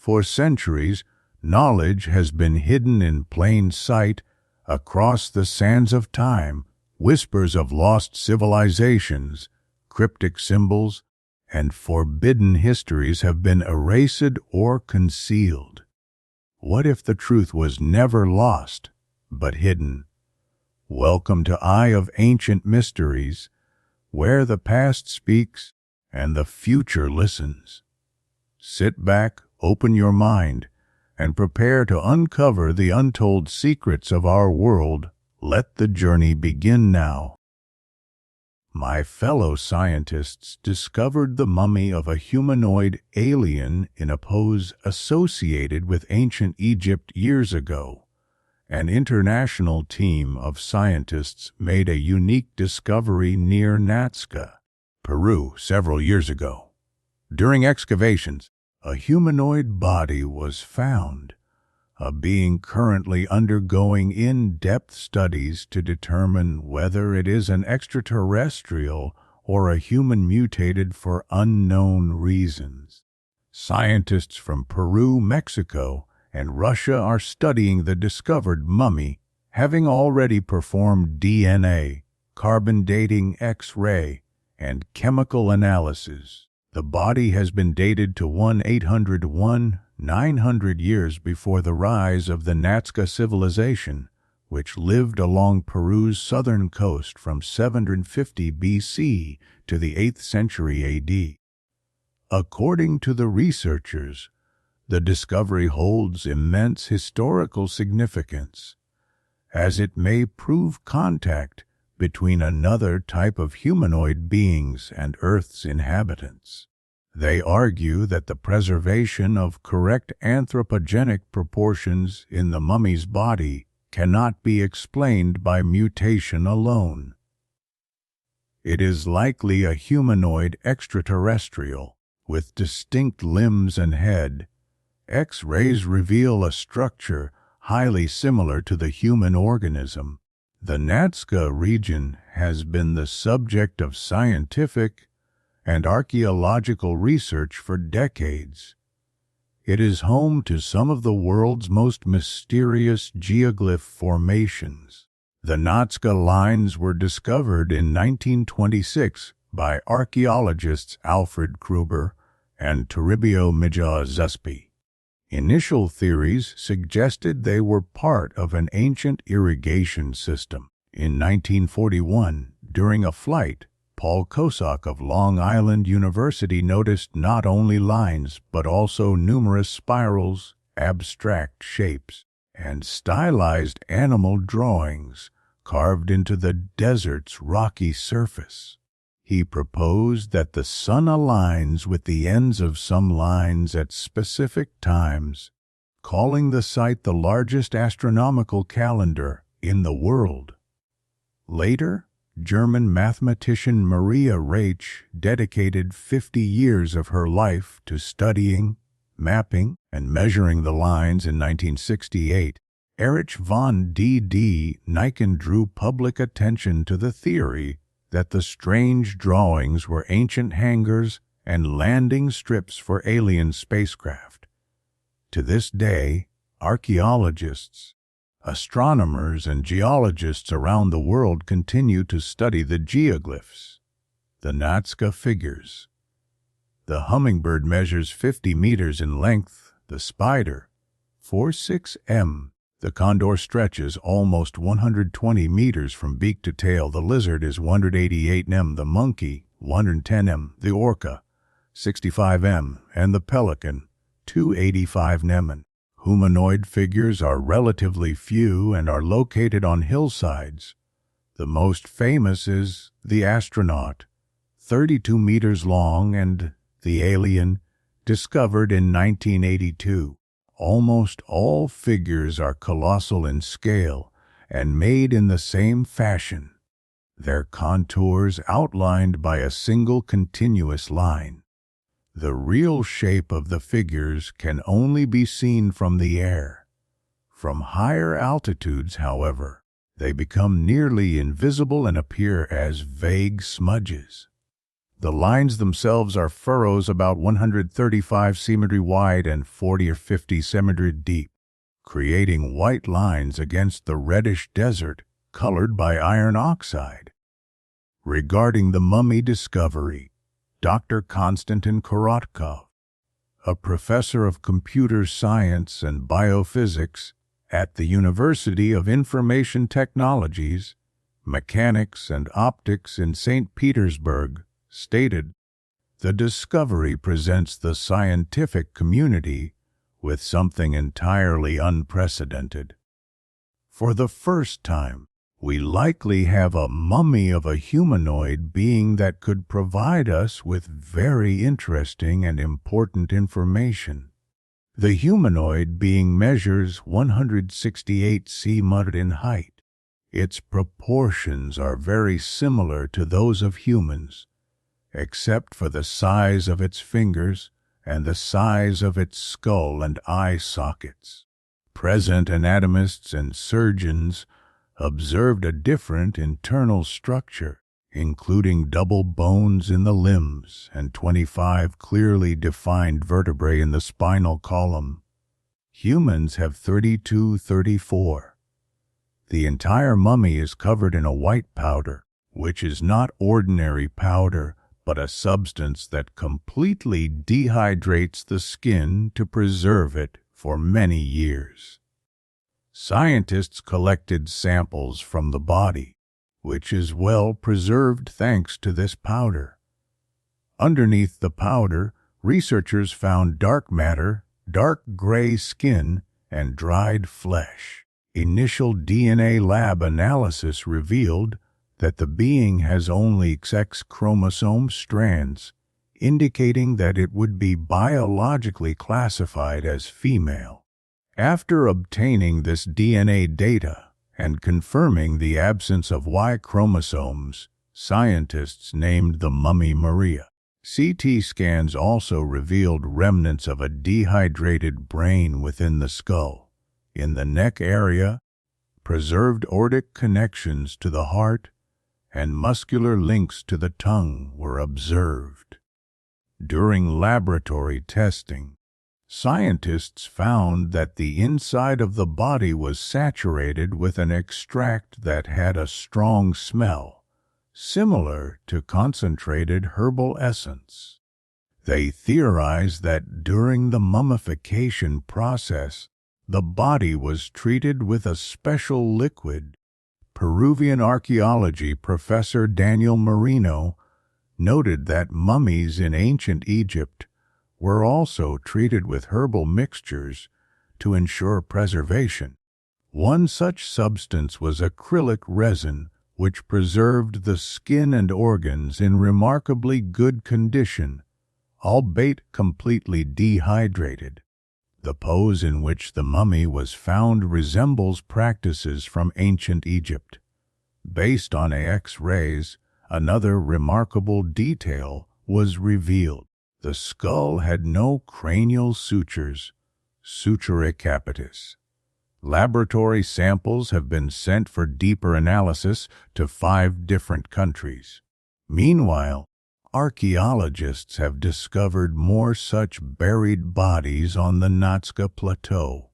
For centuries, knowledge has been hidden in plain sight across the sands of time. Whispers of lost civilizations, cryptic symbols, and forbidden histories have been erased or concealed. What if the truth was never lost, but hidden? Welcome to Eye of Ancient Mysteries, where the past speaks and the future listens. Sit back, open your mind, and prepare to uncover the untold secrets of our world. Let the journey begin now. My fellow scientists discovered the mummy of a humanoid alien in a pose associated with ancient Egypt years ago. An international team of scientists made a unique discovery near Nazca, Peru, several years ago. During excavations, a humanoid body was found, a being currently undergoing in-depth studies to determine whether it is an extraterrestrial or a human mutated for unknown reasons. Scientists from Peru, Mexico, and Russia are studying the discovered mummy, having already performed DNA, carbon dating, X-ray, and chemical analysis. The body has been dated to 900 years before the rise of the Nazca civilization, which lived along Peru's southern coast from 750 BC to the 8th century AD. According to the researchers, the discovery holds immense historical significance, as it may prove contact between another type of humanoid beings and Earth's inhabitants. They argue that the preservation of correct anthropogenic proportions in the mummy's body cannot be explained by mutation alone. It is likely a humanoid extraterrestrial with distinct limbs and head. X-rays reveal a structure highly similar to the human organism. The Nazca region has been the subject of scientific and archaeological research for decades. It is home to some of the world's most mysterious geoglyph formations. The Nazca lines were discovered in 1926 by archaeologists Alfred Gruber and Toribio Mijazuspe. Initial theories suggested they were part of an ancient irrigation system. In 1941, during a flight, Paul Kosak of Long Island University noticed not only lines but also numerous spirals, abstract shapes, and stylized animal drawings carved into the desert's rocky surface. He proposed that the sun aligns with the ends of some lines at specific times, calling the site the largest astronomical calendar in the world. Later, German mathematician Maria Raiche dedicated 50 years of her life to studying, mapping, and measuring the lines. In 1968, Erich von Däniken drew public attention to the theory that the strange drawings were ancient hangars and landing strips for alien spacecraft. To this day, archaeologists, astronomers, and geologists around the world continue to study the geoglyphs. The Nazca figures. The hummingbird measures 50 meters in length, the spider, 4.6 m. The condor stretches almost 120 meters from beak to tail. The lizard is 188 m. The monkey, 110 m. The orca, 65 m. And the pelican, 285 m. Humanoid figures are relatively few and are located on hillsides. The most famous is the astronaut, 32 meters long, and the alien, discovered in 1982. Almost all figures are colossal in scale and made in the same fashion, their contours outlined by a single continuous line. The real shape of the figures can only be seen from the air. From higher altitudes, however, they become nearly invisible and appear as vague smudges. The lines themselves are furrows about 135 cm wide and 40 or 50 cm deep, creating white lines against the reddish desert colored by iron oxide. Regarding the mummy discovery, Dr. Konstantin Korotkov, a professor of computer science and biophysics at the University of Information Technologies, Mechanics and Optics in St. Petersburg, stated, "The discovery presents the scientific community with something entirely unprecedented. For the first time, we likely have a mummy of a humanoid being that could provide us with very interesting and important information. The humanoid being measures 168 cm in height. Its proportions are very similar to those of humans, except for the size of its fingers and the size of its skull and eye sockets. Present anatomists and surgeons observed a different internal structure, including double bones in the limbs and 25 clearly defined vertebrae in the spinal column. Humans have 34. The entire mummy is covered in a white powder, which is not ordinary powder, but a substance that completely dehydrates the skin to preserve it for many years. Scientists collected samples from the body, which is well preserved thanks to this powder. Underneath the powder, researchers found dark matter, dark gray skin, and dried flesh. Initial DNA lab analysis revealed that the being has only X chromosome strands, indicating that it would be biologically classified as female. After obtaining this DNA data and confirming the absence of Y chromosomes, scientists named the mummy Maria. CT scans also revealed remnants of a dehydrated brain within the skull. In the neck area, preserved aortic connections to the heart and muscular links to the tongue were observed. During laboratory testing, scientists found that the inside of the body was saturated with an extract that had a strong smell, similar to concentrated herbal essence. They theorized that during the mummification process, the body was treated with a special liquid. Peruvian archaeology professor Daniel Marino noted that mummies in ancient Egypt were also treated with herbal mixtures to ensure preservation. One such substance was acrylic resin, which preserved the skin and organs in remarkably good condition, albeit completely dehydrated. The pose in which the mummy was found resembles practices from ancient Egypt. Based on X-rays, another remarkable detail was revealed. The skull had no cranial sutures, suture capitis. Laboratory samples have been sent for deeper analysis to 5 different countries. Meanwhile, archaeologists have discovered more such buried bodies on the Nazca Plateau.